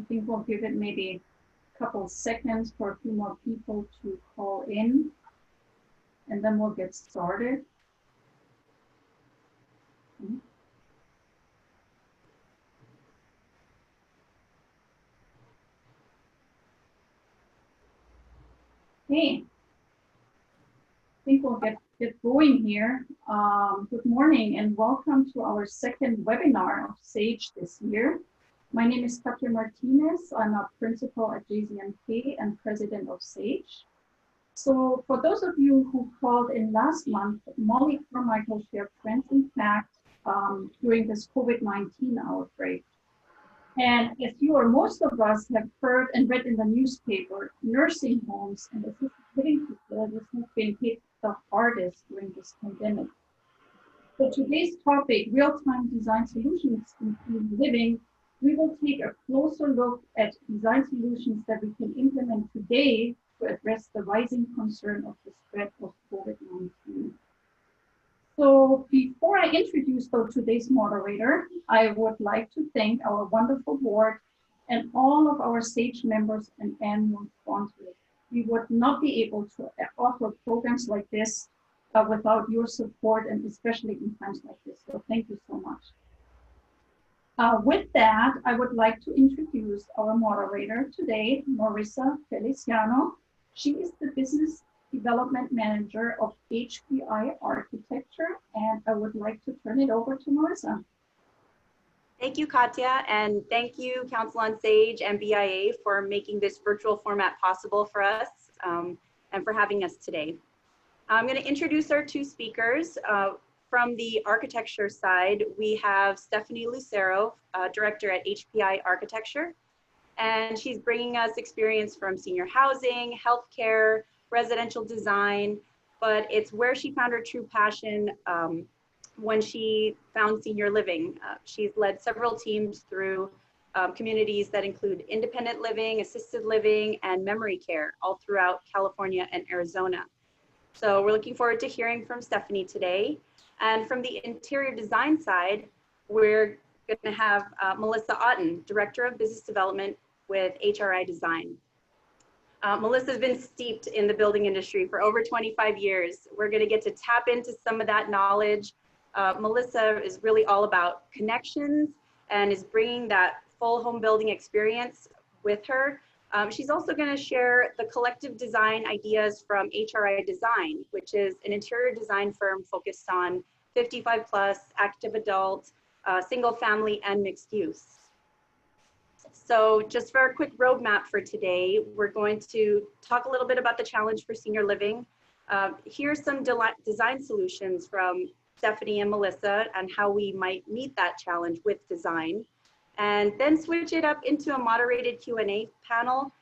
I think we'll give it maybe a couple seconds for a few more people to call in, and then we'll get started. Hey, I think we'll get going here. Good morning and welcome to our second webinar of SAGE this year. My name is Katja Martinez. I'm a principal at JZMK and president of SAGE. So for those of you who called in last month, Molly Carmichael shared trends in fact during this COVID-19 outbreak. And as you or most of us have heard and read in the newspaper, nursing homes and assisted living facilities have been hit the hardest during this pandemic. For today's topic, real-time design solutions in senior living, we will take a closer look at design solutions that we can implement today to address the rising concern of the spread of COVID-19. So before I introduce today's moderator, I would like to thank our wonderful board and all of our SAGE members and annual sponsors. We would not be able to offer programs like this without your support, and especially in times like this. So thank you so much. With that, I would like to introduce our moderator today, Marissa Feliciano. She is the Business Development Manager of HPI Architecture, and I would like to turn it over to Marissa. Thank you, Katja, and thank you, Council on SAGE and BIA for making this virtual format possible for us and for having us today. I'm going to introduce our two speakers. From the architecture side, we have Stephanie Lucero, Director at HPI Architecture, and she's bringing us experience from senior housing, healthcare, residential design, but it's where she found her true passion when she found senior living. She's led several teams through communities that include independent living, assisted living, and memory care all throughout California and Arizona. So we're looking forward to hearing from Stephanie today. And from the interior design side, we're going to have Melissa Otten, Director of Business Development with HRI Design. Melissa's been steeped in the building industry for over 25 years. We're going to get to tap into some of that knowledge. Melissa is really all about connections and is bringing that full home building experience with her. She's also going to share the collective design ideas from HRI Design, which is an interior design firm focused on 55 plus, active adult, single family, and mixed use. So just for a quick roadmap for today, we're going to talk a little bit about the challenge for senior living. Here's some design solutions from Stephanie and Melissa and how we might meet that challenge with design. And then switch it up into a moderated Q&A panel.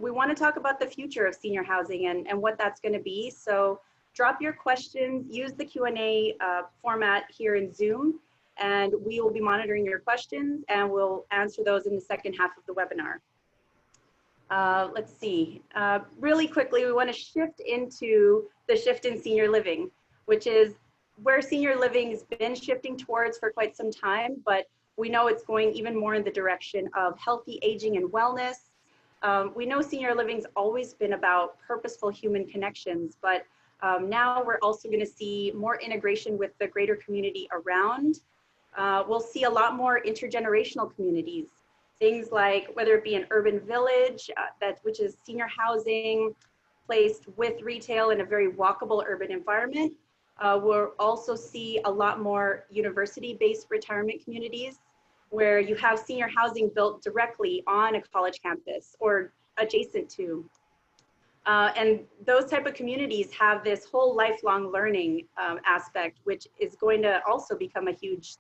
We want to talk about the future of senior housing and what that's going to be. So drop your questions, use the Q&A format here in Zoom, and we will be monitoring your questions and we'll answer those in the second half of the webinar. Let's see, really quickly, we want to shift into the shift in senior living, which is where senior living has been shifting towards for quite some time, but we know it's going even more in the direction of healthy aging and wellness. We know senior living's always been about purposeful human connections, but now we're also going to see more integration with the greater community around. We'll see a lot more intergenerational communities, things like whether it be an urban village, which is senior housing placed with retail in a very walkable urban environment. We'll also see a lot more university-based retirement communities where you have senior housing built directly on a college campus or adjacent to. And those type of communities have this whole lifelong learning aspect, which is going to also become a huge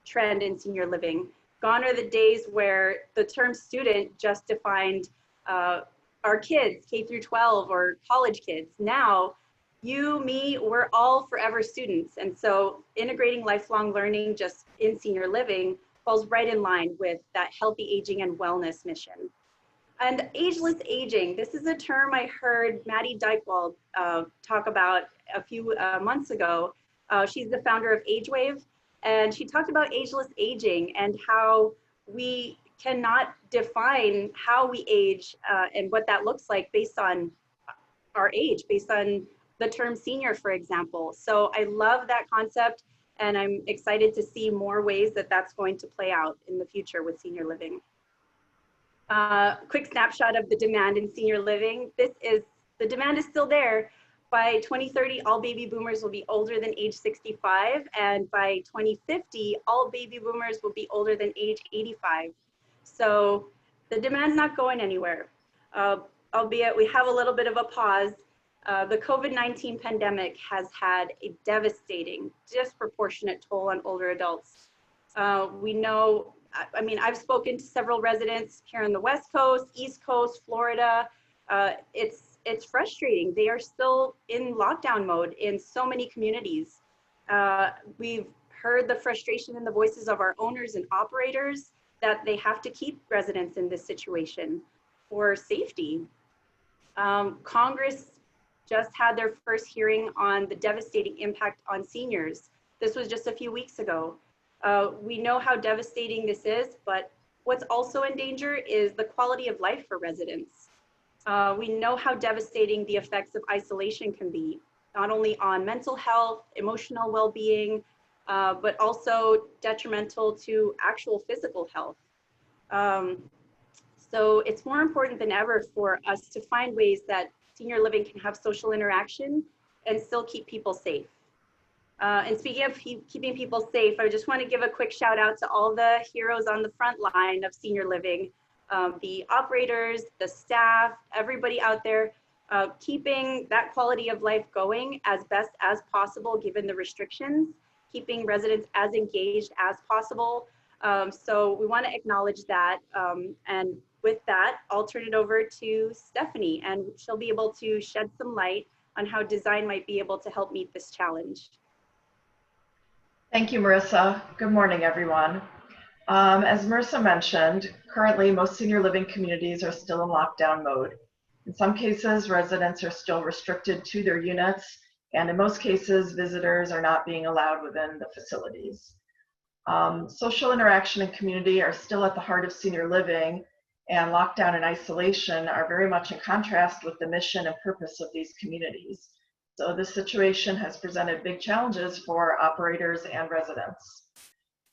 trend in senior living. Gone are the days where the term student just defined our kids, K through 12 or college kids. Now, you, me, we're all forever students. And so integrating lifelong learning just in senior living falls right in line with that healthy aging and wellness mission. And ageless aging, this is a term I heard Maddie Dykewald talk about a few months ago. She's the founder of AgeWave, and she talked about ageless aging and how we cannot define how we age and what that looks like based on our age, based on the term senior, for example. So I love that concept, and I'm excited to see more ways that that's going to play out in the future with senior living. Quick snapshot of the demand in senior living. The demand is still there. By 2030, all baby boomers will be older than age 65, and by 2050, all baby boomers will be older than age 85. So the demand's not going anywhere, albeit we have a little bit of a pause. The COVID-19 pandemic has had a devastating, disproportionate toll on older adults. We know, I mean, I've spoken to several residents here on the West Coast, East Coast, Florida. It's frustrating. They are still in lockdown mode in so many communities. We've heard the frustration in the voices of our owners and operators that they have to keep residents in this situation for safety. Congress just had their first hearing on the devastating impact on seniors. This was just a few weeks ago. We know how devastating this is, but what's also in danger is the quality of life for residents. We know how devastating the effects of isolation can be, not only on mental health, emotional well-being, but also detrimental to actual physical health. So it's more important than ever for us to find ways that senior living can have social interaction and still keep people safe. And speaking of keeping people safe, I just want to give a quick shout out to all the heroes on the front line of senior living, the operators, the staff, everybody out there, keeping that quality of life going as best as possible given the restrictions, keeping residents as engaged as possible. So we want to acknowledge that. And with that, I'll turn it over to Stephanie, and she'll be able to shed some light on how design might be able to help meet this challenge. Thank you, Marissa. Good morning, everyone. As Marissa mentioned, currently most senior living communities are still in lockdown mode. In some cases, residents are still restricted to their units, and in most cases, visitors are not being allowed within the facilities. Social interaction and community are still at the heart of senior living, and lockdown and isolation are very much in contrast with the mission and purpose of these communities. So this situation has presented big challenges for operators and residents.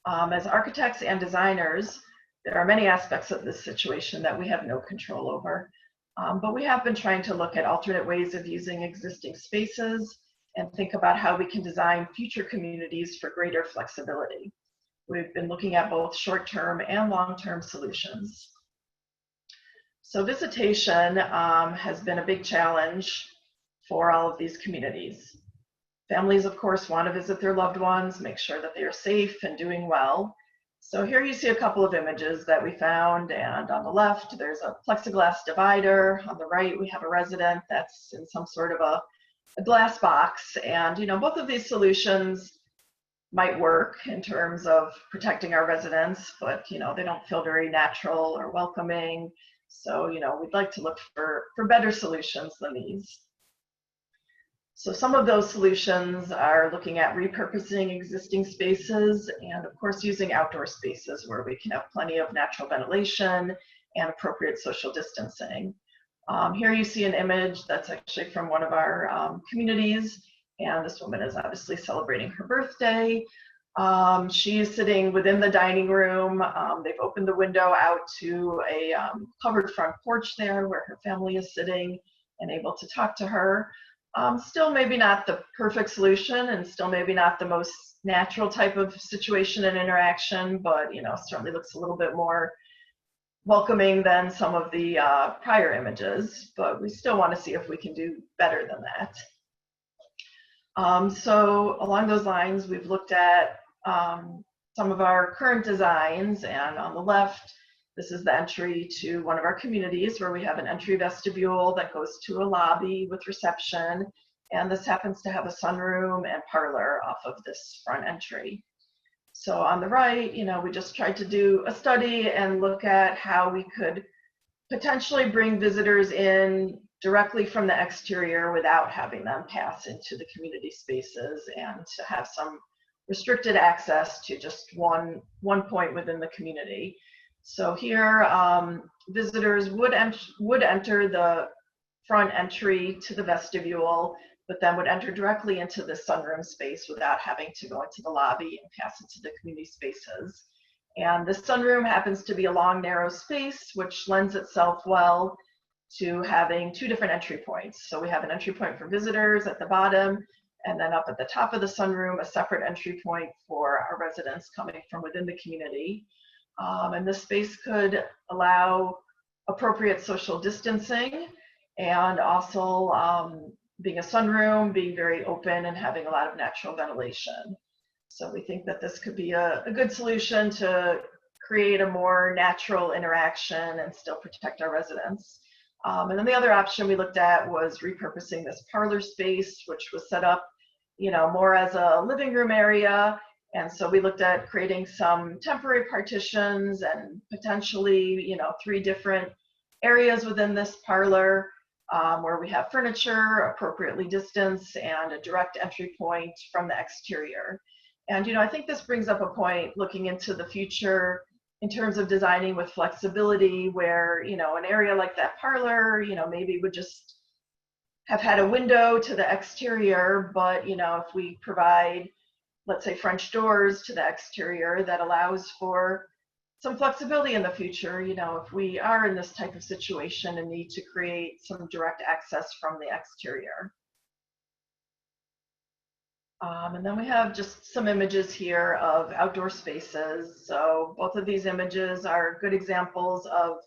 As architects and designers, there are many aspects of this situation that we have no control over, but we have been trying to look at alternate ways of using existing spaces and think about how we can design future communities for greater flexibility. We've been looking at both short-term and long-term solutions. So visitation has been a big challenge for all of these communities. Families, of course, want to visit their loved ones, make sure that they are safe and doing well. So here you see a couple of images that we found, and on the left, there's a plexiglass divider. On the right, we have a resident that's in some sort of a glass box. And, both of these solutions might work in terms of protecting our residents, but, they don't feel very natural or welcoming. So, we'd like to look for better solutions than these. So some of those solutions are looking at repurposing existing spaces and, of course, using outdoor spaces where we can have plenty of natural ventilation and appropriate social distancing. Here you see an image that's actually from one of our communities, and this woman is obviously celebrating her birthday. She is sitting within the dining room. They've opened the window out to a covered front porch there where her family is sitting and able to talk to her. Still maybe not the perfect solution, and still maybe not the most natural type of situation and interaction, but certainly looks a little bit more welcoming than some of the prior images, but we still want to see if we can do better than that. So along those lines, we've looked at some of our current designs, and on the left, this is the entry to one of our communities where we have an entry vestibule that goes to a lobby with reception. And this happens to have a sunroom and parlor off of this front entry. So on the right, we just tried to do a study and look at how we could potentially bring visitors in directly from the exterior without having them pass into the community spaces, and to have some restricted access to just one point within the community. So here, visitors would enter the front entry to the vestibule, but then would enter directly into the sunroom space without having to go into the lobby and pass into the community spaces. And the sunroom happens to be a long, narrow space, which lends itself well to having two different entry points. So we have an entry point for visitors at the bottom, and then up at the top of the sunroom, a separate entry point for our residents coming from within the community. And this space could allow appropriate social distancing, and also being a sunroom, being very open and having a lot of natural ventilation. So we think that this could be a good solution to create a more natural interaction and still protect our residents. And then the other option we looked at was repurposing this parlor space, which was set up, more as a living room area. And so we looked at creating some temporary partitions and potentially, 3 different areas within this parlor where we have furniture appropriately distanced and a direct entry point from the exterior. And, I think this brings up a point looking into the future in terms of designing with flexibility where, an area like that parlor, maybe would just have had a window to the exterior, but, if we provide, let's say, French doors to the exterior, that allows for some flexibility in the future, if we are in this type of situation and need to create some direct access from the exterior. And then we have just some images here of outdoor spaces. So both of these images are good examples of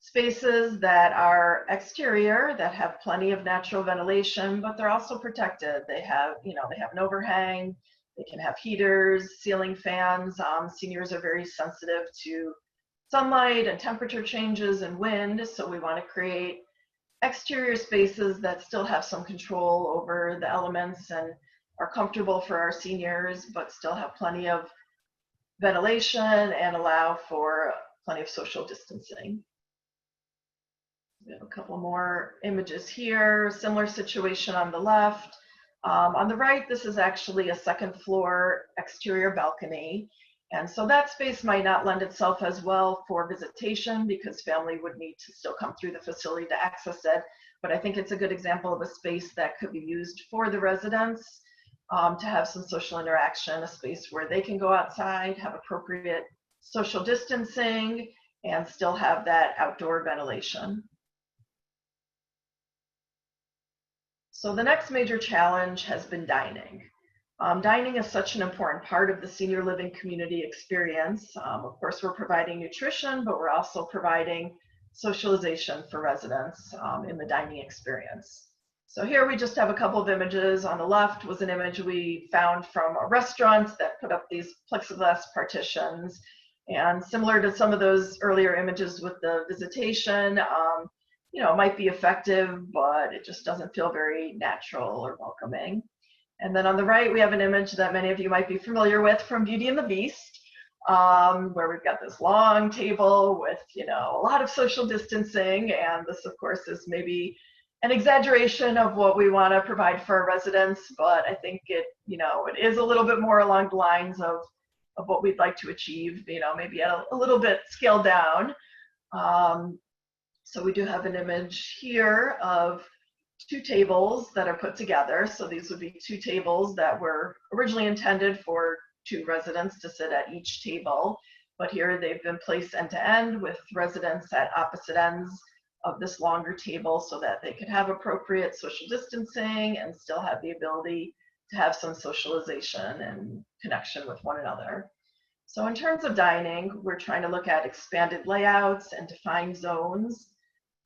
spaces that are exterior, that have plenty of natural ventilation, but they're also protected. They have, they have an overhang. They can have heaters, ceiling fans. Seniors are very sensitive to sunlight and temperature changes and wind. So we want to create exterior spaces that still have some control over the elements and are comfortable for our seniors, but still have plenty of ventilation and allow for plenty of social distancing. We have a couple more images here, similar situation on the left. On the right, this is actually a 2nd floor exterior balcony. And so that space might not lend itself as well for visitation because family would need to still come through the facility to access it. But I think it's a good example of a space that could be used for the residents to have some social interaction, a space where they can go outside, have appropriate social distancing, and still have that outdoor ventilation. So the next major challenge has been dining. Dining is such an important part of the senior living community experience. Of course, we're providing nutrition, but we're also providing socialization for residents in the dining experience. So here we just have a couple of images. On the left was an image we found from a restaurant that put up these plexiglass partitions. And similar to some of those earlier images with the visitation, it might be effective, but it just doesn't feel very natural or welcoming. And then on the right, we have an image that many of you might be familiar with from Beauty and the Beast, where we've got this long table with, a lot of social distancing. And this, of course, is maybe an exaggeration of what we want to provide for our residents, but I think it is a little bit more along the lines of what we'd like to achieve, maybe at a little bit scaled down. So we do have an image here of 2 tables that are put together. So these would be 2 tables that were originally intended for 2 residents to sit at each table, but here they've been placed end to end with residents at opposite ends of this longer table so that they could have appropriate social distancing and still have the ability to have some socialization and connection with one another. So in terms of dining, we're trying to look at expanded layouts and defined zones,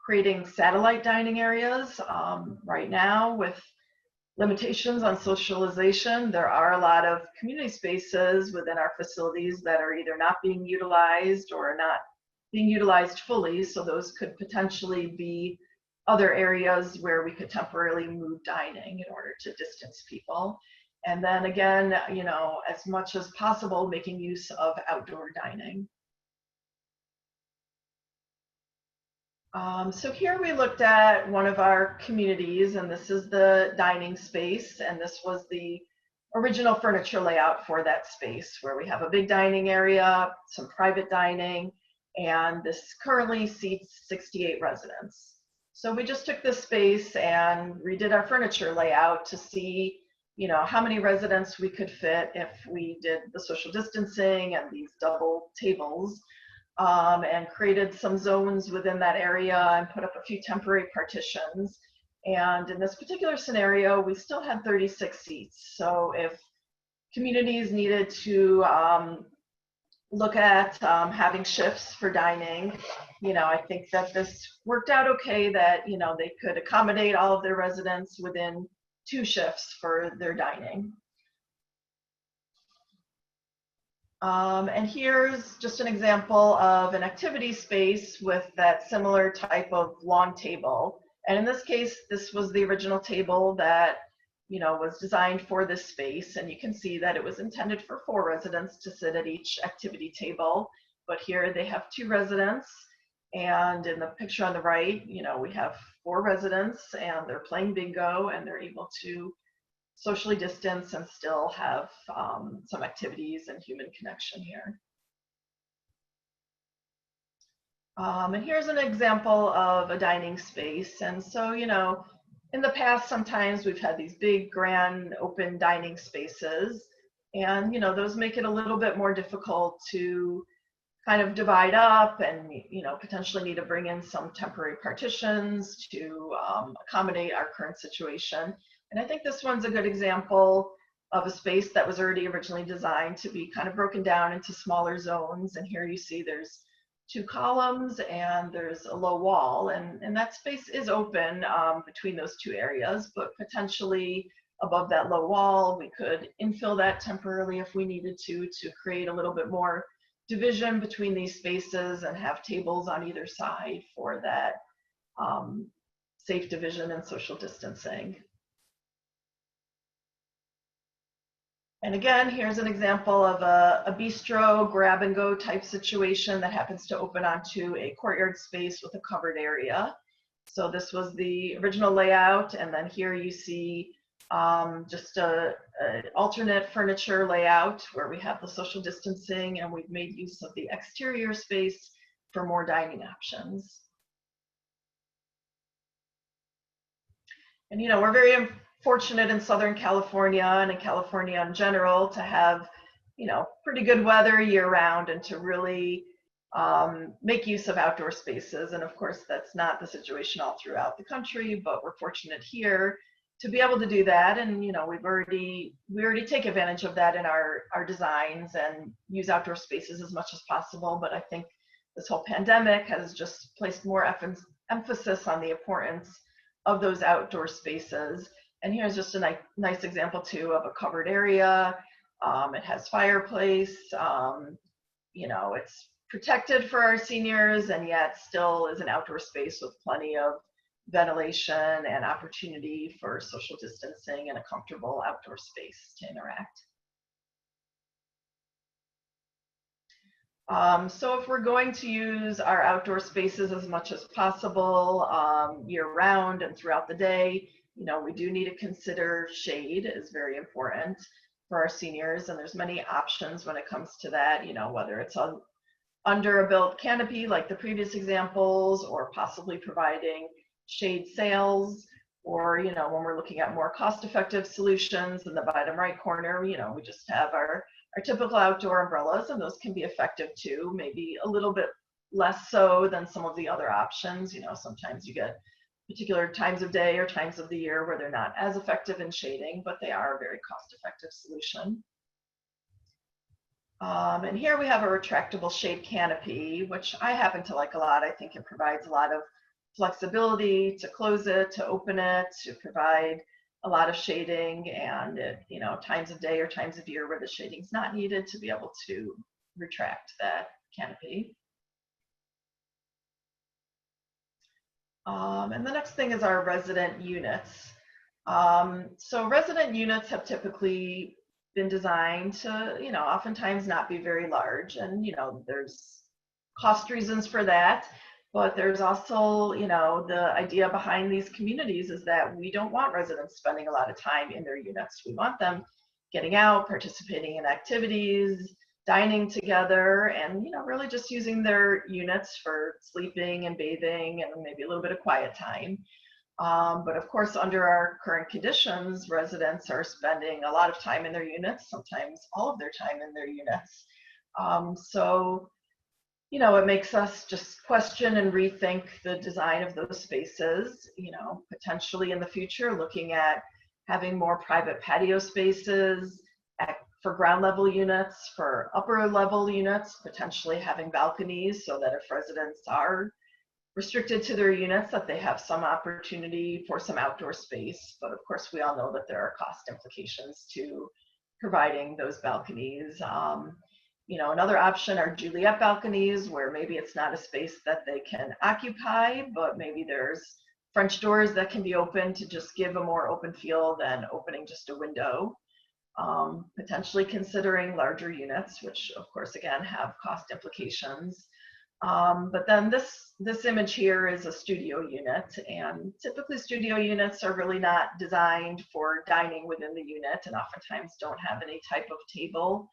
creating satellite dining areas. Right now, with limitations on socialization, there are a lot of community spaces within our facilities that are either not being utilized or not being utilized fully. So those could potentially be other areas where we could temporarily move dining in order to distance people. And then again, as much as possible, making use of outdoor dining. So here we looked at one of our communities, and this is the dining space, and this was the original furniture layout for that space, where we have a big dining area, some private dining, and this currently seats 68 residents. So we just took this space and redid our furniture layout to see, how many residents we could fit if we did the social distancing and these double tables, and created some zones within that area and put up a few temporary partitions. And in this particular scenario, we still had 36 seats. So if communities needed to look at having shifts for dining, I think that this worked out okay, that, they could accommodate all of their residents within 2 shifts for their dining. And here's just an example of an activity space with that similar type of long table. And in this case, this was the original table that, was designed for this space. And you can see that it was intended for 4 residents to sit at each activity table. But here they have 2 residents. And in the picture on the right, we have 4 residents and they're playing bingo and they're able to socially distance and still have some activities and human connection here. And here's an example of a dining space. And so, in the past, sometimes we've had these big, grand, open dining spaces. And, those make it a little bit more difficult to kind of divide up and, potentially need to bring in some temporary partitions to accommodate our current situation. And I think this one's a good example of a space that was already originally designed to be kind of broken down into smaller zones. And here you see there's 2 columns and there's a low wall, and that space is open between those 2 areas, but potentially above that low wall, we could infill that temporarily if we needed to create a little bit more division between these spaces and have tables on either side for that safe division and social distancing. And again, here's an example of a bistro grab and go type situation that happens to open onto a courtyard space with a covered area. So this was the original layout, and then here you see just an alternate furniture layout where we have the social distancing, and we've made use of the exterior space for more dining options. And we're very fortunate in Southern California and in California in general to have, pretty good weather year round and to really make use of outdoor spaces. And of course, that's not the situation all throughout the country, but we're fortunate here to be able to do that. And, we already take advantage of that in our designs and use outdoor spaces as much as possible. But I think this whole pandemic has just placed more emphasis on the importance of those outdoor spaces. And here's just a nice example too of a covered area. It has fireplace, it's protected for our seniors and yet still is an outdoor space with plenty of ventilation and opportunity for social distancing and a comfortable outdoor space to interact. So if we're going to use our outdoor spaces as much as possible year round and throughout the day, we do need to consider shade is very important for our seniors, and there's many options when it comes to that, whether it's under a built canopy like the previous examples, or possibly providing shade sails, or, when we're looking at more cost-effective solutions in the bottom right corner, we just have our typical outdoor umbrellas, and those can be effective too, maybe a little bit less so than some of the other options. Sometimes you get particular times of day or times of the year where they're not as effective in shading, but they are a very cost-effective solution. And here we have a retractable shade canopy, which I happen to like a lot. I think it provides a lot of flexibility to close it, to open it, to provide a lot of shading, and times of day or times of year where the shading is not needed, to be able to retract that canopy. And the next thing is our resident units. So resident units have typically been designed to, oftentimes not be very large, and there's cost reasons for that. But there's also, the idea behind these communities is that we don't want residents spending a lot of time in their units. We want them getting out, participating in activities, dining together and, really just using their units for sleeping and bathing and maybe a little bit of quiet time. But of course, under our current conditions, residents are spending a lot of time in their units, sometimes all of their time in their units. So, it makes us just question and rethink the design of those spaces, potentially in the future, looking at having more private patio spaces for ground level units, for upper level units, potentially having balconies so that if residents are restricted to their units, that they have some opportunity for some outdoor space. But of course, we all know that there are cost implications to providing those balconies. Another option are Juliet balconies, where maybe it's not a space that they can occupy, but maybe there's French doors that can be opened to just give a more open feel than opening just a window. Potentially considering larger units, which of course, again, have cost implications. But then this image here is a studio unit, and typically studio units are really not designed for dining within the unit and oftentimes don't have any type of table.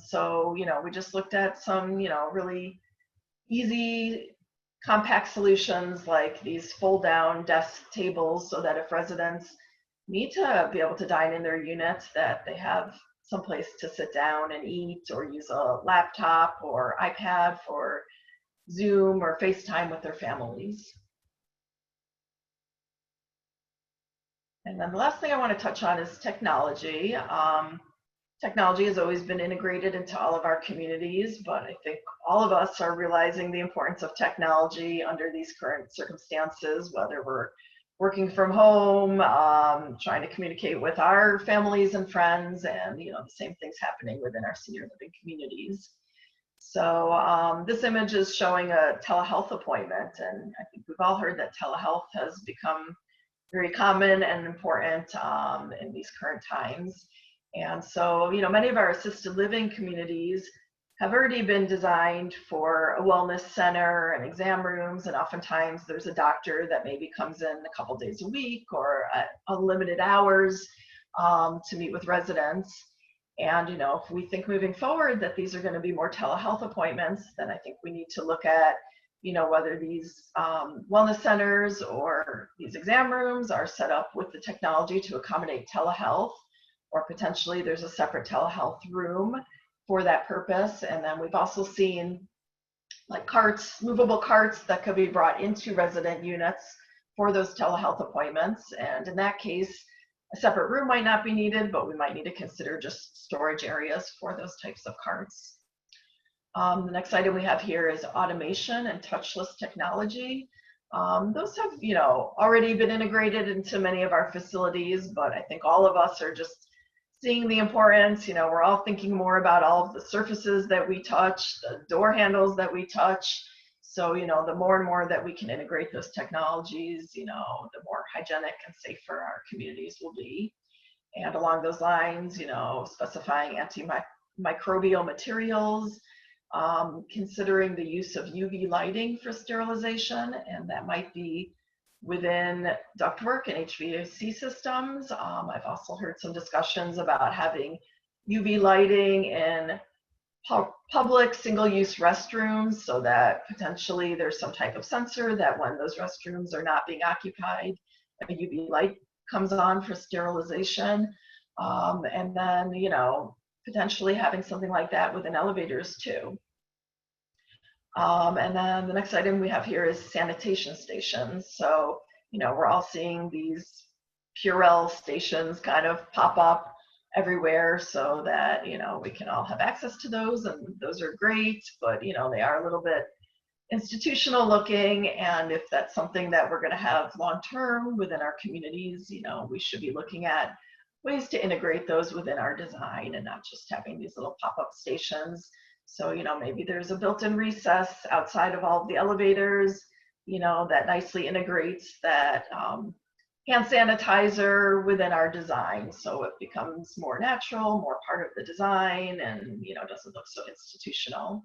So, we just looked at some, really easy compact solutions like these fold down desk tables so that if residents need to be able to dine in their units, that they have someplace to sit down and eat or use a laptop or iPad for Zoom or FaceTime with their families. And then the last thing I want to touch on is technology. Technology has always been integrated into all of our communities, but I think all of us are realizing the importance of technology under these current circumstances, whether we're working from home, trying to communicate with our families and friends, and the same things happening within our senior living communities. So this image is showing a telehealth appointment, and I think we've all heard that telehealth has become very common and important in these current times. And so, many of our assisted living communities have already been designed for a wellness center and exam rooms, and oftentimes there's a doctor that maybe comes in a couple days a week or at unlimited hours to meet with residents. And, if we think moving forward that these are going to be more telehealth appointments, then I think we need to look at, whether these wellness centers or these exam rooms are set up with the technology to accommodate telehealth, or potentially there's a separate telehealth room for that purpose. And then we've also seen like carts, movable carts that could be brought into resident units for those telehealth appointments. And in that case, a separate room might not be needed, but we might need to consider just storage areas for those types of carts. The next item we have here is automation and touchless technology. Those have, already been integrated into many of our facilities, but I think all of us are just seeing the importance. We're all thinking more about all of the surfaces that we touch, the door handles that we touch. So, the more and more that we can integrate those technologies, the more hygienic and safer our communities will be. And along those lines, specifying antimicrobial materials, considering the use of UV lighting for sterilization, and that might be within ductwork and HVAC systems. I've also heard some discussions about having UV lighting in public single-use restrooms so that potentially there's some type of sensor that when those restrooms are not being occupied, a UV light comes on for sterilization. And then, potentially having something like that within elevators too. And then the next item we have here is sanitation stations. So, we're all seeing these Purell stations kind of pop up everywhere so that, we can all have access to those, and those are great, but, they are a little bit institutional looking, and if that's something that we're going to have long-term within our communities, we should be looking at ways to integrate those within our design and not just having these little pop-up stations. So, maybe there's a built-in recess outside of all of the elevators, that nicely integrates that hand sanitizer within our design. So it becomes more natural, more part of the design, and, doesn't look so institutional.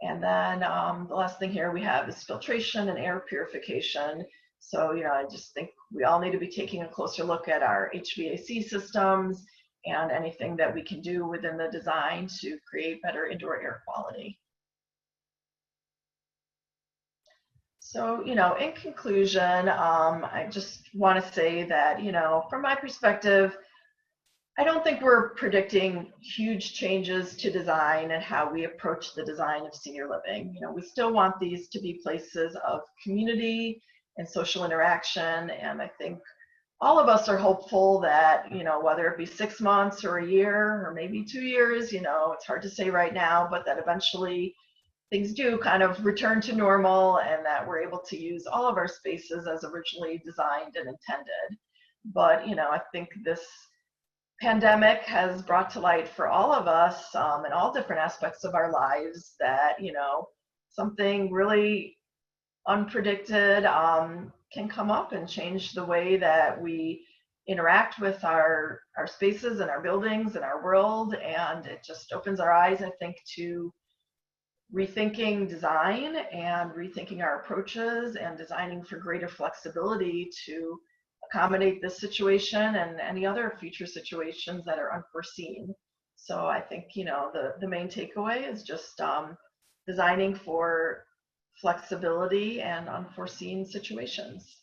And then the last thing here we have is filtration and air purification. So, I just think we all need to be taking a closer look at our HVAC systems and anything that we can do within the design to create better indoor air quality. So, in conclusion, I just want to say that, from my perspective, I don't think we're predicting huge changes to design and how we approach the design of senior living. We still want these to be places of community and social interaction. And I think all of us are hopeful that, whether it be 6 months or a year or maybe 2 years, it's hard to say right now, but that eventually things do kind of return to normal and that we're able to use all of our spaces as originally designed and intended. But, I think this pandemic has brought to light for all of us in all different aspects of our lives that, something really unpredicted can come up and change the way that we interact with our spaces and our buildings and our world. And it just opens our eyes, I think, to rethinking design and rethinking our approaches and designing for greater flexibility to accommodate this situation and any other future situations that are unforeseen. So I think, the main takeaway is just designing for flexibility and unforeseen situations,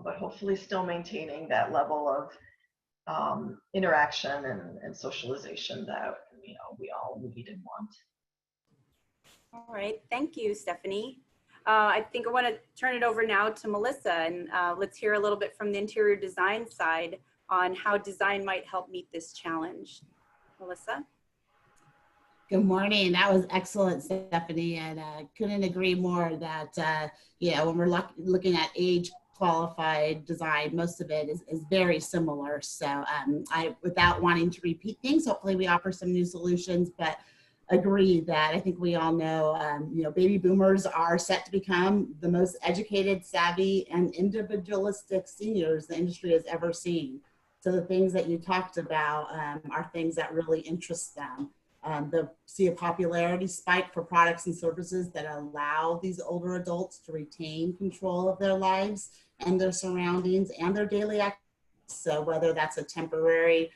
but hopefully still maintaining that level of interaction and socialization that, we all need and want. All right, thank you, Stephanie. I think I want to turn it over now to Melissa, and let's hear a little bit from the interior design side on how design might help meet this challenge. Melissa? Good morning. That was excellent, Stephanie, and couldn't agree more that, when we're looking at age qualified design, most of it is very similar. So without wanting to repeat things, hopefully we offer some new solutions, but agree that I think we all know, baby boomers are set to become the most educated, savvy, and individualistic seniors the industry has ever seen. So the things that you talked about are things that really interest them. They'll see a popularity spike for products and services that allow these older adults to retain control of their lives and their surroundings and their daily activities. So whether that's a temporary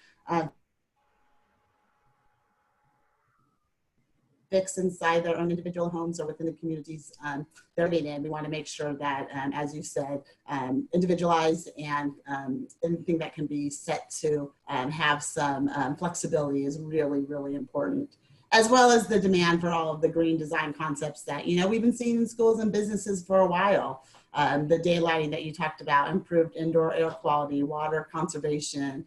fix inside their own individual homes or within the communities they're living in, we want to make sure that, as you said, individualized and anything that can be set to have some flexibility is really, really important, as well as the demand for all of the green design concepts that, we've been seeing in schools and businesses for a while. The daylighting that you talked about, improved indoor air quality, water conservation,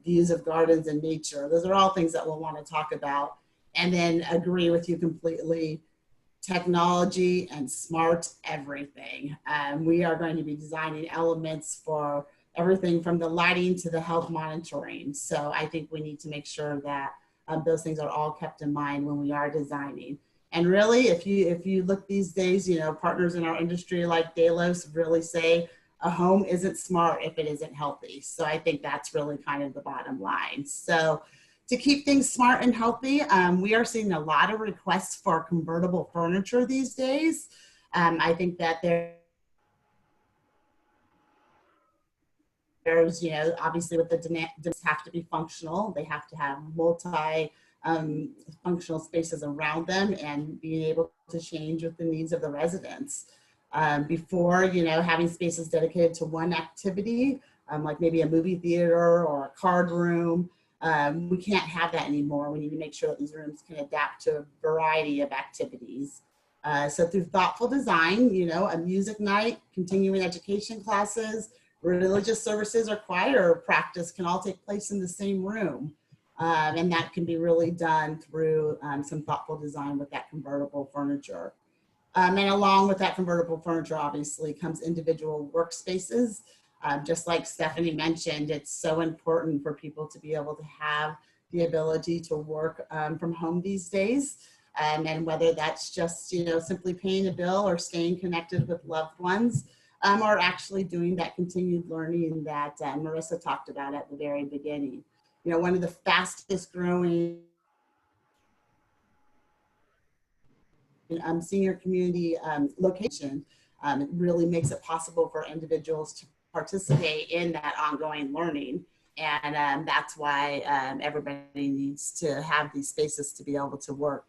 views of gardens and nature. Those are all things that we'll want to talk about. And then agree with you completely, technology and smart everything. We are going to be designing elements for everything from the lighting to the health monitoring. So I think we need to make sure that those things are all kept in mind when we are designing. And really, if you look these days, partners in our industry like Delos really say a home isn't smart if it isn't healthy. So I think that's really kind of the bottom line. So to keep things smart and healthy, we are seeing a lot of requests for convertible furniture these days. I think that there's, obviously with the demand, have to be functional. They have to have functional spaces around them and being able to change with the needs of the residents. Before, having spaces dedicated to one activity, like maybe a movie theater or a card room, we can't have that anymore. We need to make sure that these rooms can adapt to a variety of activities. So through thoughtful design, a music night, continuing education classes, religious services, or choir practice can all take place in the same room. And that can be really done through some thoughtful design with that convertible furniture. And along with that convertible furniture, obviously, comes individual workspaces. Just like Stephanie mentioned, it's so important for people to be able to have the ability to work from home these days. And whether that's just, simply paying a bill or staying connected with loved ones, or actually doing that continued learning that Marissa talked about at the very beginning. One of the fastest growing senior community location, it really makes it possible for individuals to participate in that ongoing learning. And that's why everybody needs to have these spaces to be able to work.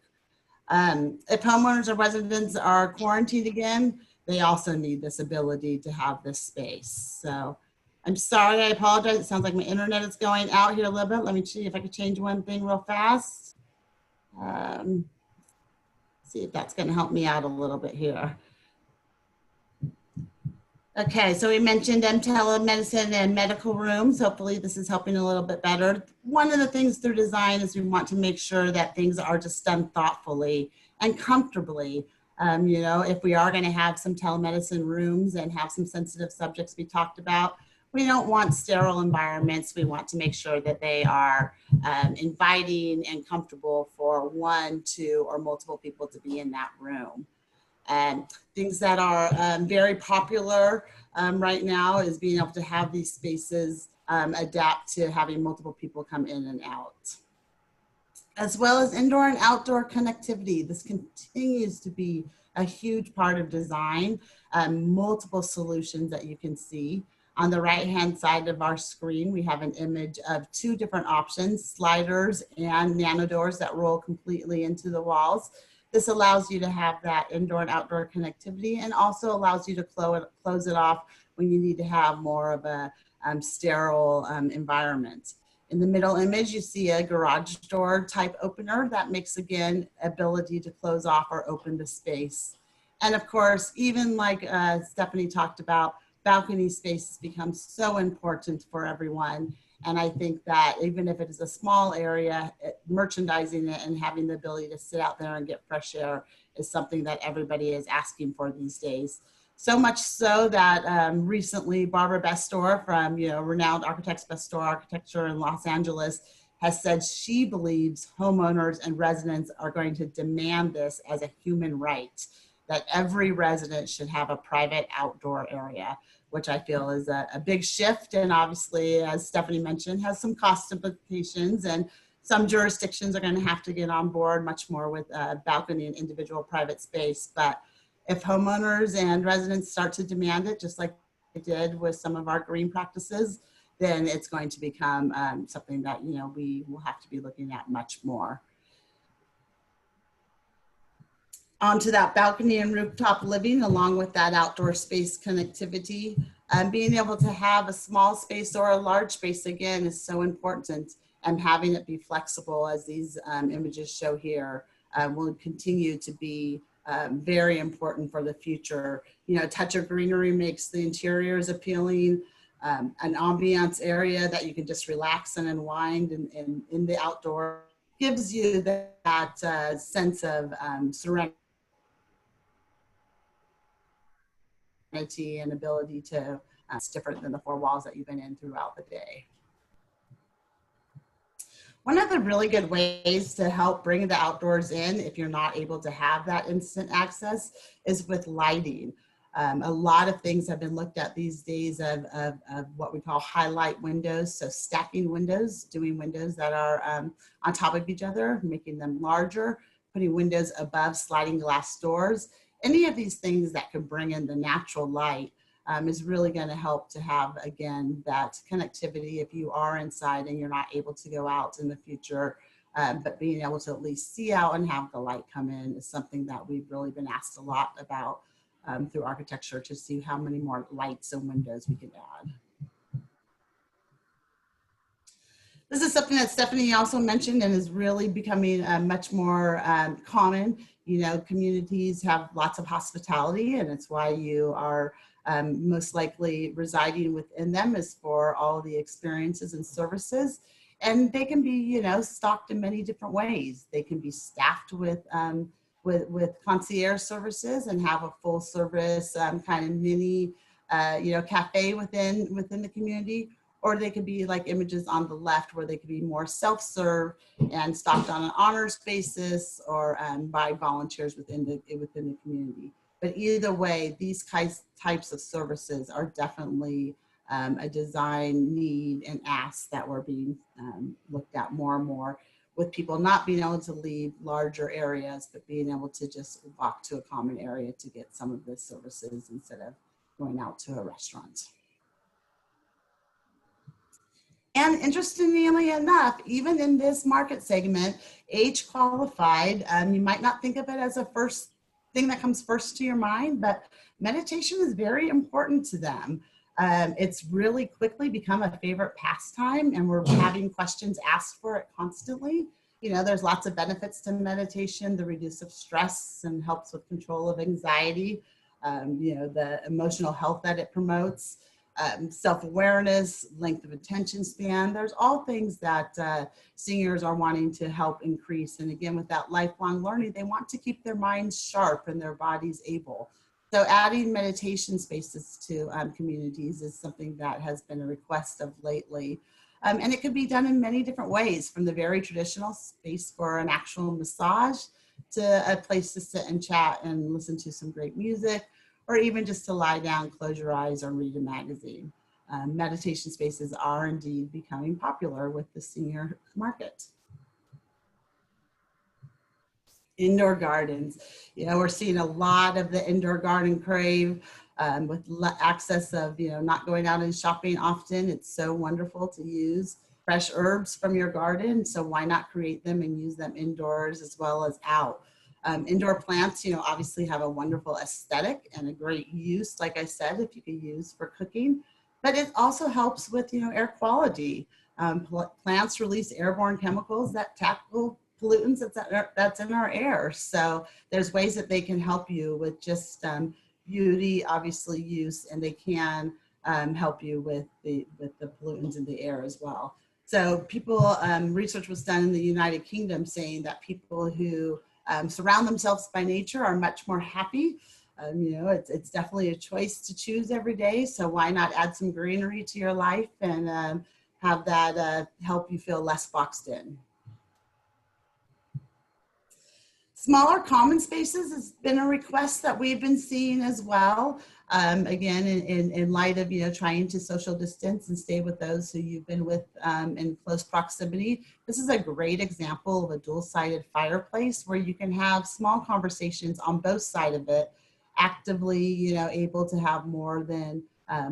If homeowners or residents are quarantined again, they also need this ability to have this space. So I'm sorry, I apologize. It sounds like my internet is going out here a little bit. Let me see if I could change one thing real fast. See if that's going to help me out a little bit here. Okay, so we mentioned telemedicine and medical rooms. Hopefully this is helping a little bit better. One of the things through design is we want to make sure that things are just done thoughtfully and comfortably. You know, if we are going to have some telemedicine rooms and have some sensitive subjects we talked about, we don't want sterile environments. We want to make sure that they are inviting and comfortable for one, two, or multiple people to be in that room. And things that are very popular right now is being able to have these spaces adapt to having multiple people come in and out. As well as indoor and outdoor connectivity. This continues to be a huge part of design, multiple solutions that you can see. On the right-hand side of our screen, we have an image of two different options, sliders and nano doors that roll completely into the walls. This allows you to have that indoor and outdoor connectivity and also allows you to close it off when you need to have more of a sterile environment. In the middle image, you see a garage door type opener that makes, again, ability to close off or open the space. And of course, even like Stephanie talked about, balcony spaces become so important for everyone. And I think that even if it is a small area, merchandising it and having the ability to sit out there and get fresh air is something that everybody is asking for these days. So much so that recently Barbara Bestor from renowned architects Bestor Architecture in Los Angeles has said she believes homeowners and residents are going to demand this as a human right, that every resident should have a private outdoor area, which I feel is a big shift. And obviously, as Stephanie mentioned, has some cost implications, and some jurisdictions are going to have to get on board much more with balcony and individual private space. But if homeowners and residents start to demand it, just like they did with some of our green practices, then it's going to become something that we will have to be looking at much more. Onto that balcony and rooftop living, along with that outdoor space connectivity. Being able to have a small space or a large space, again, is so important, and having it be flexible, as these images show here, will continue to be very important for the future. A touch of greenery makes the interiors appealing, an ambiance area that you can just relax and unwind in the outdoor gives you that sense of serenity and ability to, it's different than the four walls that you've been in throughout the day. One of the really good ways to help bring the outdoors in, if you're not able to have that instant access, is with lighting. A lot of things have been looked at these days of what we call highlight windows. So stacking windows, doing windows that are on top of each other, making them larger, putting windows above sliding glass doors. Any of these things that can bring in the natural light is really going to help to have, again, that connectivity if you are inside and you're not able to go out in the future. But being able to at least see out and have the light come in is something that we've really been asked a lot about through architecture, to see how many more lights and windows we can add. This is something that Stephanie also mentioned and is really becoming much more common. Communities have lots of hospitality, and it's why you are most likely residing within them, is for all the experiences and services. And they can be, stocked in many different ways. They can be staffed with concierge services and have a full service kind of mini, cafe within the community. Or they could be like images on the left, where they could be more self-serve and stocked on an honors basis, or by volunteers within the community. But either way, these types of services are definitely a design need and ask that we're being looked at more and more, with people not being able to leave larger areas, but being able to just walk to a common area to get some of the services instead of going out to a restaurant. And interestingly enough, even in this market segment, age qualified, you might not think of it as a first thing that comes first to your mind, but meditation is very important to them. It's really quickly become a favorite pastime, and we're having questions asked for it constantly. You know, there's lots of benefits to meditation, the reduce of stress and helps with control of anxiety, you know, the emotional health that it promotes, self-awareness, length of attention span. There's all things that seniors are wanting to help increase. And again, with that lifelong learning, they want to keep their minds sharp and their bodies able. So adding meditation spaces to communities is something that has been a request of lately. And it could be done in many different ways, from the very traditional space for an actual massage to a place to sit and chat and listen to some great music, or even just to lie down, close your eyes, or read a magazine. Meditation spaces are indeed becoming popular with the senior market. Indoor gardens, you know, we're seeing a lot of the indoor garden crave with access of, you know, not going out and shopping often. It's so wonderful to use fresh herbs from your garden. So why not create them and use them indoors as well as out? Indoor plants, you know, obviously have a wonderful aesthetic and a great use, like I said, if you could use for cooking, but it also helps with, you know, air quality. Plants release airborne chemicals that tackle pollutants that's in our air. So there's ways that they can help you with just beauty, obviously use, and they can help you with the pollutants in the air as well. So people, research was done in the United Kingdom saying that people who surround themselves by nature are much more happy. You know, it's definitely a choice to choose every day. So why not add some greenery to your life and have that help you feel less boxed in. Smaller common spaces has been a request that we've been seeing as well. Again, in light of, you know, trying to social distance and stay with those who you've been with in close proximity. This is a great example of a dual-sided fireplace where you can have small conversations on both sides of it, actively, you know, able to have more than,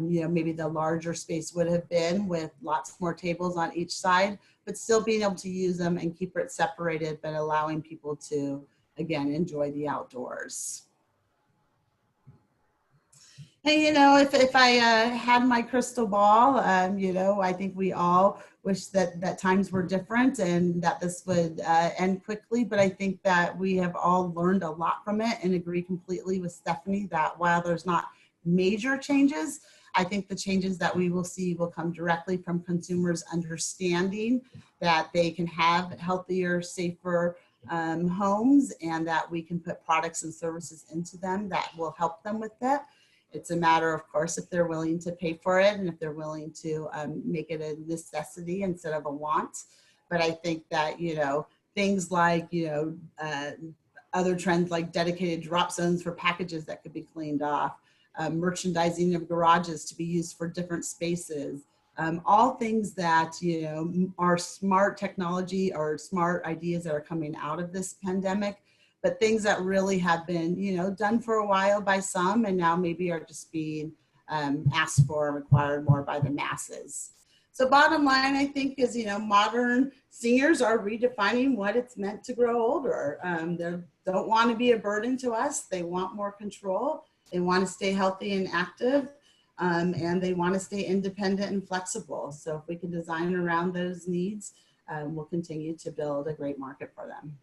you know, maybe the larger space would have been with lots more tables on each side, but still being able to use them and keep it separated, but allowing people to, again, enjoy the outdoors. And, you know, if I had my crystal ball, you know, I think we all wish that times were different and that this would end quickly. But I think that we have all learned a lot from it and agree completely with Stephanie that while there's not major changes, I think the changes that we will see will come directly from consumers understanding that they can have healthier, safer homes, and that we can put products and services into them that will help them with that. It's a matter, of course, if they're willing to pay for it and if they're willing to make it a necessity instead of a want. But I think that, you know, things like, you know, other trends like dedicated drop zones for packages that could be cleaned off, merchandising of garages to be used for different spaces, all things that, you know, are smart technology or smart ideas that are coming out of this pandemic, but things that really have been, you know, done for a while by some and now maybe are just being asked for and required more by the masses. So bottom line, I think, is, you know, modern seniors are redefining what it's meant to grow older. They don't want to be a burden to us. They want more control. They want to stay healthy and active, and they want to stay independent and flexible. So if we can design around those needs, we'll continue to build a great market for them.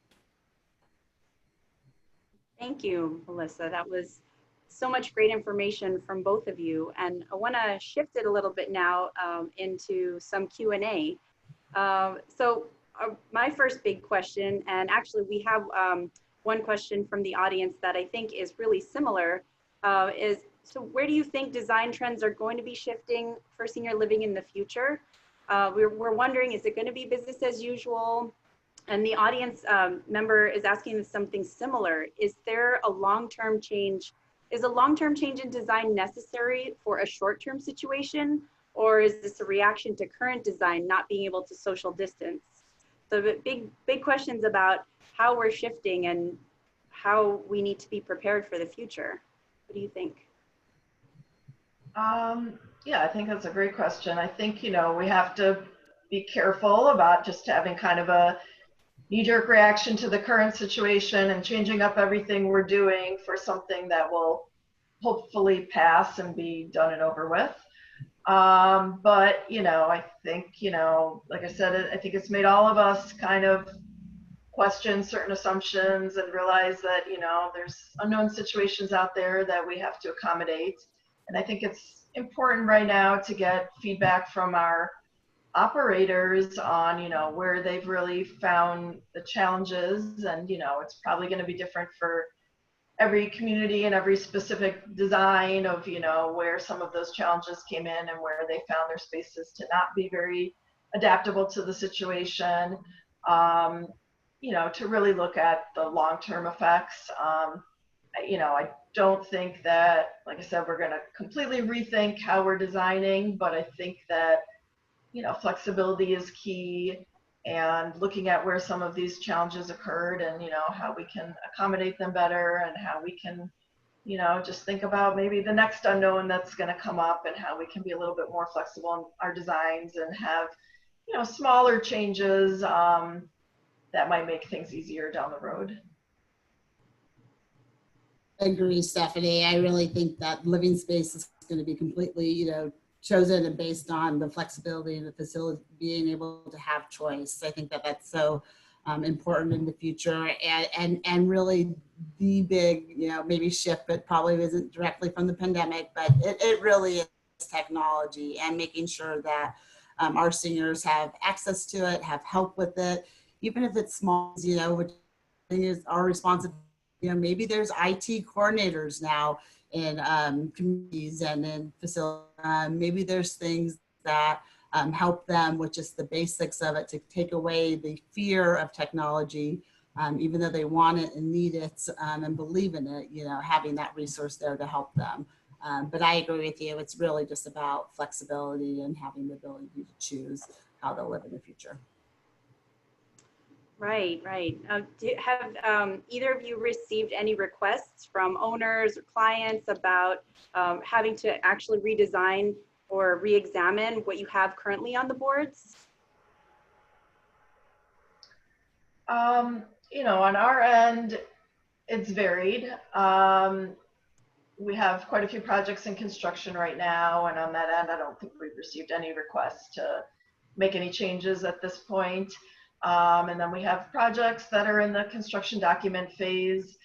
Thank you, Melissa. That was so much great information from both of you. And I want to shift it a little bit now into some Q&A. My first big question, and actually we have one question from the audience that I think is really similar, is, so where do you think design trends are going to be shifting for senior living in the future? We're wondering, is it going to be business as usual? And the audience member is asking something similar. Is there a long-term change? Is a long-term change in design necessary for a short-term situation? Or is this a reaction to current design not being able to social distance? So big questions about how we're shifting and how we need to be prepared for the future. What do you think? Yeah, I think that's a great question. I think, you know, we have to be careful about just having kind of a knee-jerk reaction to the current situation and changing up everything we're doing for something that will hopefully pass and be done and over with. But, I think, like I said, I think it's made all of us kind of question certain assumptions and realize that, there's unknown situations out there that we have to accommodate. And I think it's important right now to get feedback from our operators on, where they've really found the challenges. And, it's probably going to be different for every community and every specific design of, where some of those challenges came in and where they found their spaces to not be very adaptable to the situation. To really look at the long-term effects. I don't think that, like I said, we're going to completely rethink how we're designing, but I think that, flexibility is key, and looking at where some of these challenges occurred and, how we can accommodate them better, and how we can, just think about maybe the next unknown that's going to come up and how we can be a little bit more flexible in our designs and have, smaller changes that might make things easier down the road. I agree, Stephanie. I really think that living space is going to be completely, chosen and based on the flexibility and the facility being able to have choice. I think that that's so important in the future, and really the big, maybe shift, but probably isn't directly from the pandemic, but it really is technology and making sure that our seniors have access to it, have help with it, even if it's small, which I think is our responsibility. Maybe there's IT coordinators now in communities and in facilities. Maybe there's things that help them with just the basics of it to take away the fear of technology, even though they want it and need it and believe in it, having that resource there to help them. But I agree with you. It's really just about flexibility and having the ability to choose how they'll live in the future. Right. Have either of you received any requests from owners or clients about having to actually redesign or re-examine what you have currently on the boards? On our end, it's varied. We have quite a few projects in construction right now, and on that end, I don't think we've received any requests to make any changes at this point. And then we have projects that are in the construction document phase,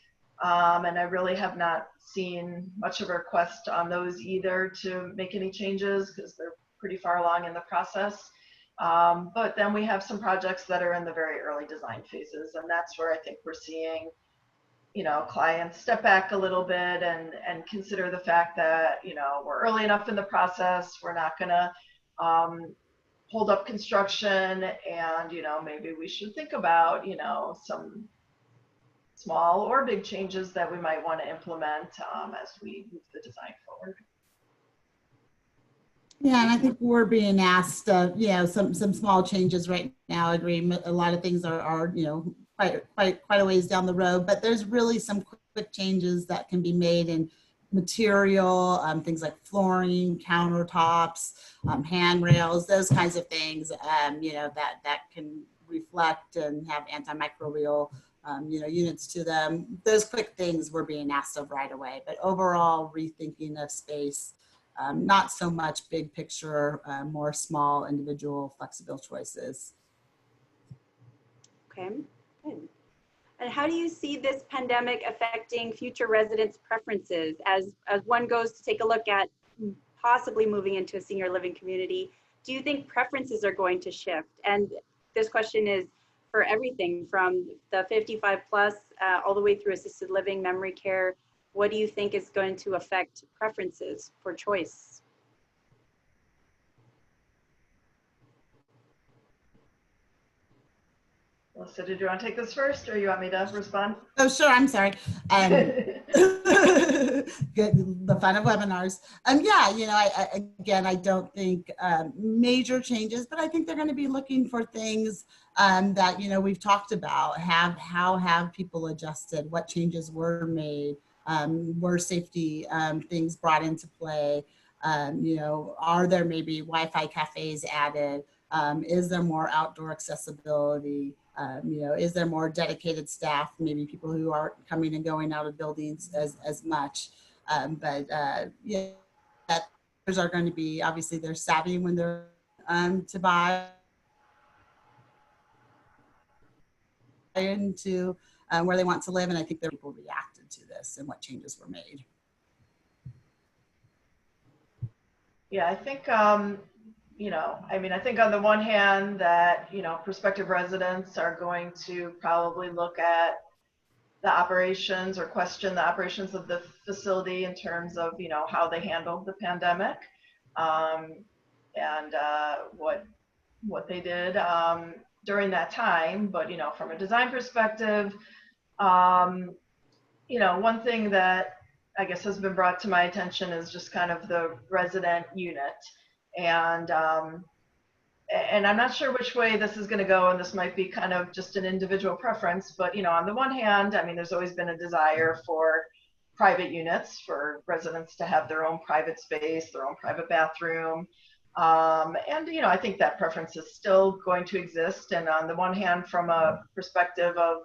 and I really have not seen much of a request on those either to make any changes because they're pretty far along in the process. But then we have some projects that are in the very early design phases, and that's where I think we're seeing, clients step back a little bit and consider the fact that, we're early enough in the process, we're not going to hold up construction, and maybe we should think about some small or big changes that we might want to implement as we move the design forward. Yeah, and I think we're being asked, some small changes right now. I agree. A lot of things are quite a ways down the road, but there's really some quick changes that can be made in material, things like flooring, countertops, handrails, those kinds of things, that can reflect and have antimicrobial, units to them. Those quick things we're being asked of right away, but overall rethinking of space, not so much big picture, more small individual flexible choices. Okay, good. And how do you see this pandemic affecting future residents' preferences as one goes to take a look at possibly moving into a senior living community? Do you think preferences are going to shift? And this question is for everything from the 55 plus all the way through assisted living, memory care. What do you think is going to affect preferences for choice? Melissa, did you want to take this first, or you want me to respond? Oh, sure. I'm sorry. Good, the fun of webinars. I don't think major changes, but I think they're going to be looking for things that we've talked about. How have people adjusted? What changes were made? Were safety things brought into play? Are there maybe Wi-Fi cafes added? Is there more outdoor accessibility? Is there more dedicated staff, maybe people who aren't coming and going out of buildings as much? Yeah, that are going to be, obviously they're savvy when they're to buy into where they want to live. And I think that people reacted to this and what changes were made. Yeah, I think, I think on the one hand that, prospective residents are going to probably look at the operations or question the operations of the facility in terms of, how they handled the pandemic, and what they did during that time. But, from a design perspective, one thing that I guess has been brought to my attention is just kind of the resident unit. And I'm not sure which way this is going to go, and this might be kind of just an individual preference, but on the one hand, I mean, there's always been a desire for private units, for residents to have their own private space, their own private bathroom. And I think that preference is still going to exist. And on the one hand, from a perspective of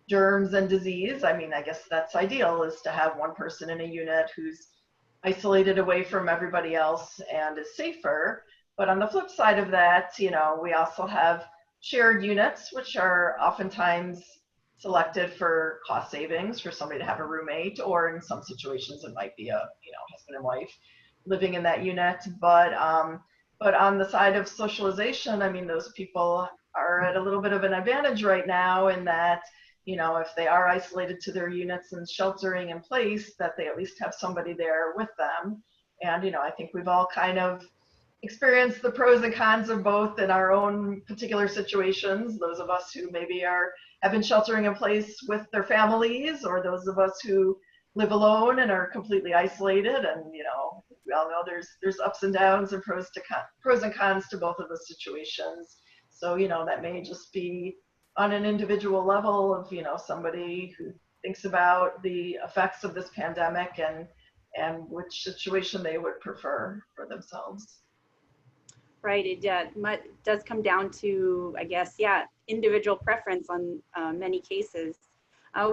germs and disease, I mean, I guess that's ideal, is to have one person in a unit who's isolated away from everybody else and is safer. But on the flip side of that, we also have shared units, which are oftentimes selected for cost savings for somebody to have a roommate, or in some situations it might be a husband and wife living in that unit. But on the side of socialization, I mean, those people are at a little bit of an advantage right now in that, if they are isolated to their units and sheltering in place, that they at least have somebody there with them. And I think we've all kind of experienced the pros and cons of both in our own particular situations. Those of us who maybe have been sheltering in place with their families, or those of us who live alone and are completely isolated. And we all know there's ups and downs and pros and cons to both of those situations. So that may just be on an individual level of somebody who thinks about the effects of this pandemic and which situation they would prefer for themselves. Right, it does come down to, I guess, individual preference on many cases.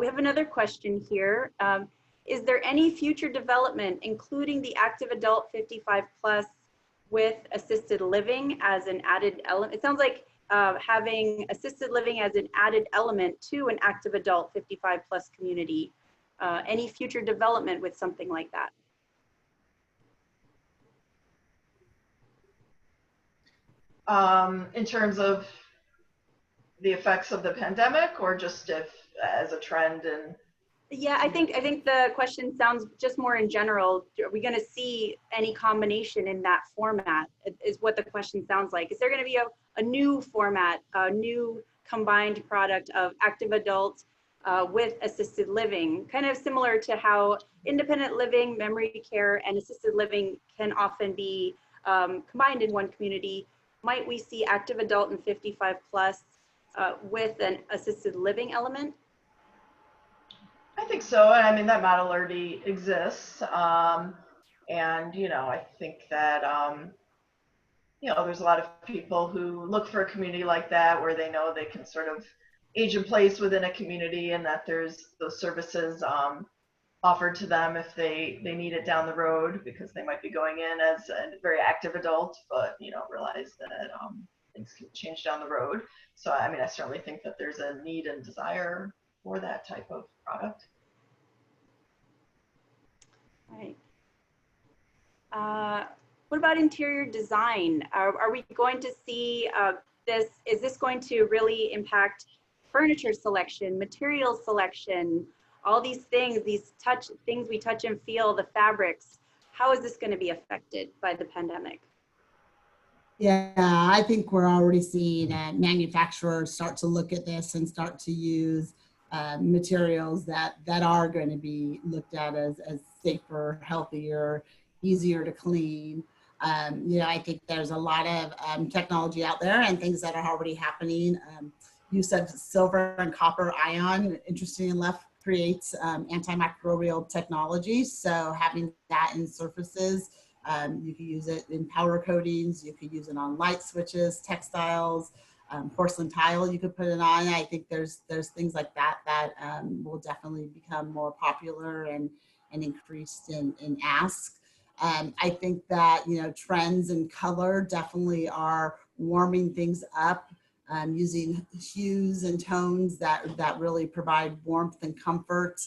We have another question here. Is there any future development, including the active adult 55 plus with assisted living as an added element? It sounds like having assisted living as an added element to an active adult 55 plus community. Any future development with something like that? In terms of the effects of the pandemic, or just if as a trend? And yeah, I think the question sounds just more in general. Are we going to see any combination in that format is what the question sounds like. Is there going to be a new format, a new combined product of active adult with assisted living, kind of similar to how independent living, memory care, and assisted living can often be combined in one community? Might we see active adult and 55 plus with an assisted living element? I think so. I mean, that model already exists. And, I think that, there's a lot of people who look for a community like that where they know they can sort of age in place within a community, and that there's those services offered to them if they need it down the road, because they might be going in as a very active adult, but realize that things can change down the road. So I mean, I certainly think that there's a need and desire for that type of product. Right. What about interior design? Are we going to see this? Is this going to really impact furniture selection, material selection, all these things, these things we touch and feel, the fabrics? How is this going to be affected by the pandemic? Yeah, I think we're already seeing manufacturers start to look at this and start to use materials that are going to be looked at as safer, healthier, easier to clean. I think there's a lot of technology out there and things that are already happening. Use of silver and copper ion, interesting enough, creates antimicrobial technology. So having that in surfaces You could use it in powder coatings. You could use it on light switches, textiles, porcelain tile. You could put it on. I think there's things like that that will definitely become more popular and increased in ask. I think that, you know, trends in color definitely are warming things up, using hues and tones that really provide warmth and comfort.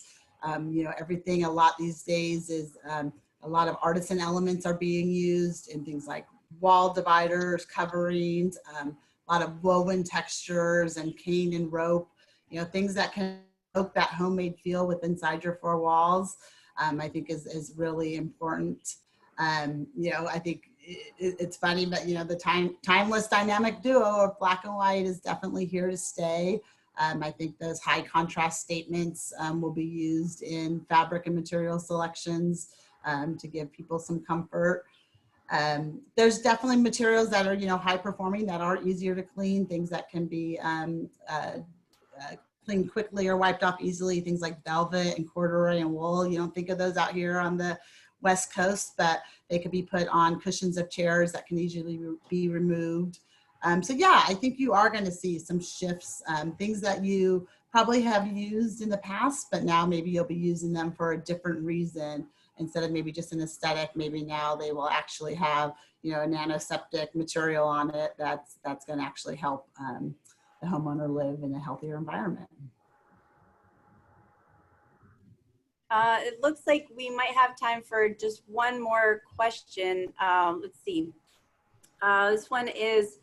You know, everything a lot these days is a lot of artisan elements are being used in things like wall dividers, coverings, a lot of woven textures and cane and rope, you know, things that can evoke that homemade feel with inside your four walls. I think is really important. You know, I think it's funny, but, you know, the timeless dynamic duo of black and white is definitely here to stay. I think those high contrast statements will be used in fabric and material selections to give people some comfort. There's definitely materials that are, you know, high performing that are easier to clean, things that can be cleaned quickly or wiped off easily, things like velvet and corduroy and wool. You don't think of those out here on the West Coast, but they could be put on cushions of chairs that can easily be removed. So yeah, I think you are going to see some shifts, things that you probably have used in the past, but now maybe you'll be using them for a different reason. Instead of maybe just an aesthetic, maybe now they will actually have, you know, a nanoseptic material on it that's going to actually help the homeowner live in a healthier environment. It looks like we might have time for just one more question. Let's see. This one is,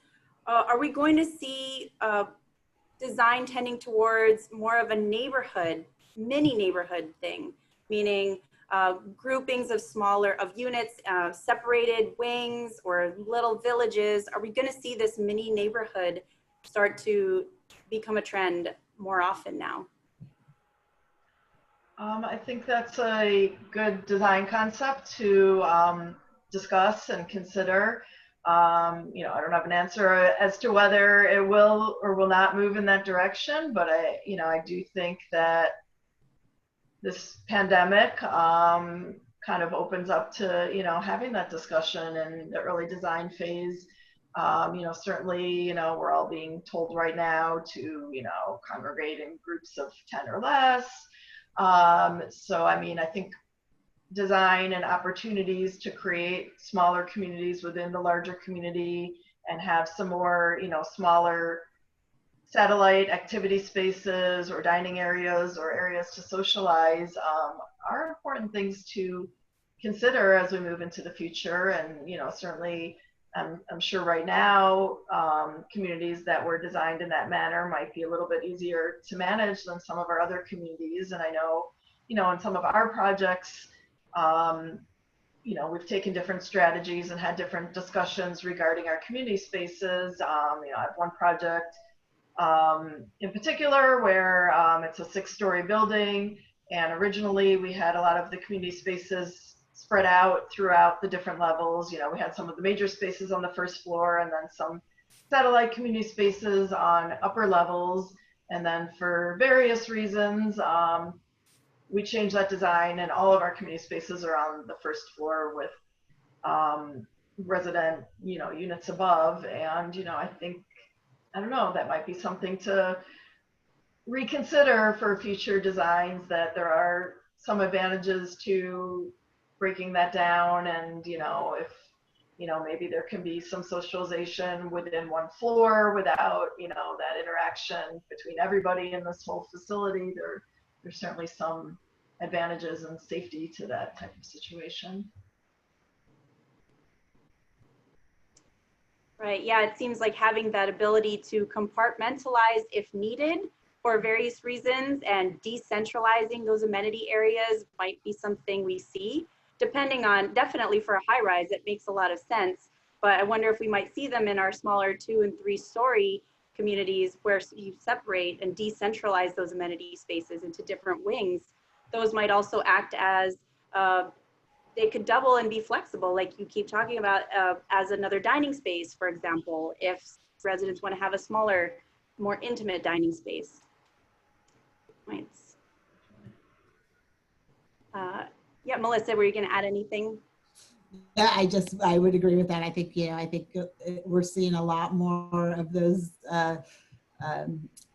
are we going to see design tending towards more of a neighborhood, mini neighborhood thing, meaning groupings of units, separated wings or little villages? Are we going to see this mini neighborhood start to become a trend more often now? I think that's a good design concept to discuss and consider. You know, I don't have an answer as to whether it will or will not move in that direction, but I do think that this pandemic kind of opens up to, you know, having that discussion in the early design phase. You know, certainly, you know, we're all being told right now to, you know, congregate in groups of 10 or less. So, I mean, I think design and opportunities to create smaller communities within the larger community and have some more, you know, smaller satellite activity spaces or dining areas or areas to socialize are important things to consider as we move into the future. And, you know, certainly I'm sure right now communities that were designed in that manner might be a little bit easier to manage than some of our other communities. And I know, you know, in some of our projects, you know, we've taken different strategies and had different discussions regarding our community spaces. You know, I have one project in particular where it's a 6-story building, and originally we had a lot of the community spaces spread out throughout the different levels. You know, we had some of the major spaces on the first floor and then some satellite community spaces on upper levels. And then for various reasons, we changed that design and all of our community spaces are on the first floor with resident, you know, units above. And, you know, I think, I don't know, that might be something to reconsider for future designs, that there are some advantages to breaking that down. And, you know, if, you know, maybe there can be some socialization within one floor without, you know, that interaction between everybody in this whole facility, there's certainly some advantages and safety to that type of situation. Right, yeah, it seems like having that ability to compartmentalize if needed for various reasons and decentralizing those amenity areas might be something we see. Depending on, definitely for a high rise, it makes a lot of sense. But I wonder if we might see them in our smaller 2- and 3-story communities where you separate and decentralize those amenity spaces into different wings. Those might also act as, they could double and be flexible, like you keep talking about, as another dining space, for example, if residents want to have a smaller, more intimate dining space. Yeah, Melissa, were you going to add anything? Yeah, I would agree with that. I think, I think we're seeing a lot more of those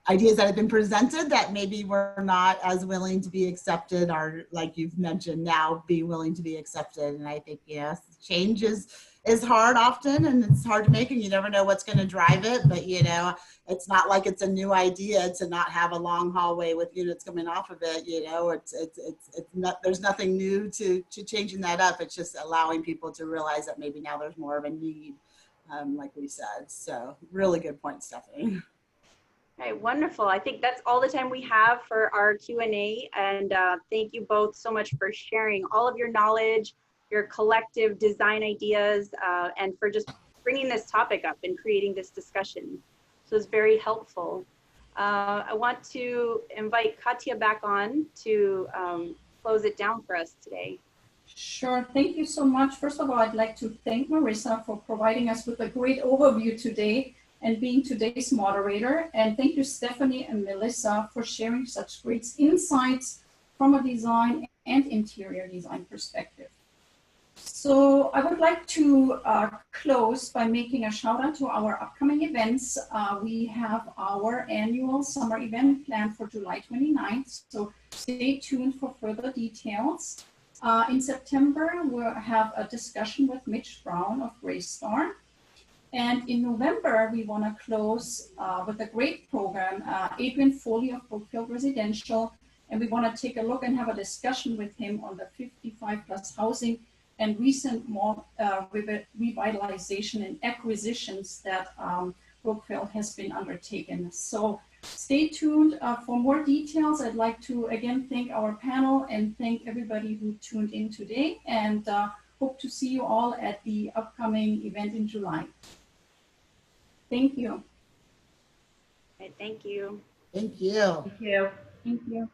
ideas that have been presented that maybe were not as willing to be accepted, or like you've mentioned, now being willing to be accepted. And I think, yes, change is hard often, and it's hard to make, and you never know what's going to drive it. But, it's not like it's a new idea to not have a long hallway with units coming off of it. It's not, there's nothing new to changing that up. It's just allowing people to realize that maybe now there's more of a need, like we said. So really good point, Stephanie. All right, wonderful. I think that's all the time we have for our Q&A. And thank you both so much for sharing all of your knowledge, your collective design ideas, and for just bringing this topic up and creating this discussion. So it's very helpful. I want to invite Katya back on to close it down for us today. Sure. Thank you so much. First of all, I'd like to thank Marissa for providing us with a great overview today and being today's moderator. And thank you, Stephanie and Melissa, for sharing such great insights from a design and interior design perspective. So I would like to close by making a shout out to our upcoming events. We have our annual summer event planned for July 29th. So stay tuned for further details. In September, we'll have a discussion with Mitch Brown of Greystar. And in November, we want to close with a great program, Adrian Foley of Brookfield Residential. And we want to take a look and have a discussion with him on the 55 plus housing and recent revitalization and acquisitions that Brookfield has been undertaken. So stay tuned for more details. I'd like to again thank our panel and thank everybody who tuned in today, and hope to see you all at the upcoming event in July. Thank you. All right, thank you. Thank you. Thank you. Thank you.